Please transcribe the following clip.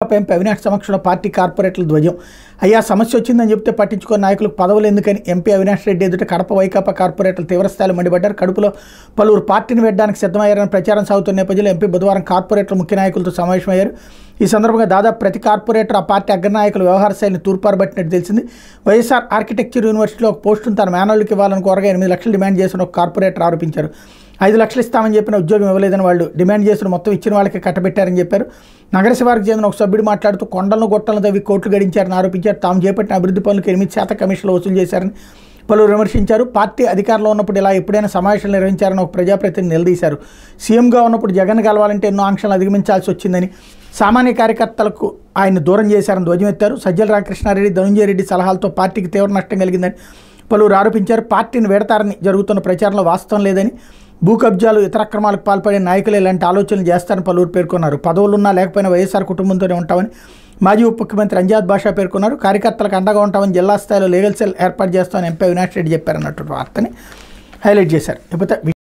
MP Avinash సమక్షంలో party కార్పొరేటర్ల ధ్వజం. అయ్యా సమస్య వచ్చిందని చెప్తే పట్టించుకున్న నాయకులకు పదవులు ఎందుకని ఎంపీ అవినాష్ రెడ్డి ఎదుట కడప వైకాపా కార్పొరేటర్లు తీవ్రస్థాయిలో మండిపడ్డారు. కడుపులో పలువురు పార్టీని పెట్టడానికి సిద్ధమయ్యారని ప్రచారం సాగుతున్న నేపథ్యంలో ఎంపీ బుధవారం కార్పొరేటర్ల ముఖ్య నాయకులతో సమావేశమయ్యారు. ఈ సందర్భంగా దాదాపు ప్రతి కార్పొరేటర్ ఆ పార్టీ అగ్రనాయకుల వ్యవహార శైలిని తూర్పారబట్టినట్టు తెలిసింది. వైఎస్ఆర్ ఆర్కిటెక్చర్ యూనివర్సిటీలో ఒక పోస్టును తన మేనల్కి ఇవ్వాలని కోరగా 8 లక్షలు డిమాండ్ చేసిన ఒక కార్పొరేటర్ ఆరోపించారు. 5 లక్షలు ఇస్తామని చెప్పిన ఉద్యోగం ఇవ్వలేదని వాళ్ళు డిమాండ్ చేసిన మొత్తం ఇచ్చిన వాళ్ళకి కట్టబెట్టారని చెప్పారు. నగర శివారికి చెందిన ఒక సభ్యుడు మాట్లాడుతూ కొండలను గొట్టలను తవ్వి కోట్లు గడించారని ఆరోపించారు. తాము చేపట్టిన అభివృద్ధి పనులకు 8% కమిషన్లు వసూలు చేశారని పలువురు విమర్శించారు. పార్టీ అధికారంలో ఉన్నప్పుడు ఇలా ఎప్పుడైనా సమావేశాలు నిర్వహించారని ఒక ప్రజాప్రతినిధి నిలదీశారు. సీఎంగా ఉన్నప్పుడు జగన్ కలవాలంటే ఎన్నో ఆంక్షలు అధిగమించాల్సి వచ్చిందని, సామాన్య కార్యకర్తలకు ఆయన దూరం చేశారని ధ్వజమెత్తారు. సజ్జల రామకృష్ణారెడ్డి, ధనంజయ రెడ్డి సలహాలతో పార్టీకి తీవ్ర నష్టం కలిగిందని పలువురు ఆరోపించారు. పార్టీని వేడతారని జరుగుతున్న ప్రచారంలో వాస్తవం లేదని, భూ కబ్జాలు ఇతర అక్రమాలకు పాల్పడే నాయకులు ఇలాంటి ఆలోచనలు చేస్తారని పలువురు పేర్కొన్నారు. పదవులున్నా లేకపోయినా వైఎస్ఆర్ కుటుంబంతోనే ఉంటామని మాజీ ఉప ముఖ్యమంత్రి అంజాద్ బాషా పేర్కొన్నారు. కార్యకర్తలకు అండగా ఉంటామని జిల్లా స్థాయిలో లీగల్ సెల్ ఏర్పాటు చేస్తామని ఎంపీ అవినాష్ రెడ్డి చెప్పారన్నటువంటి వార్తని హైలైట్ చేశారు. లేకపోతే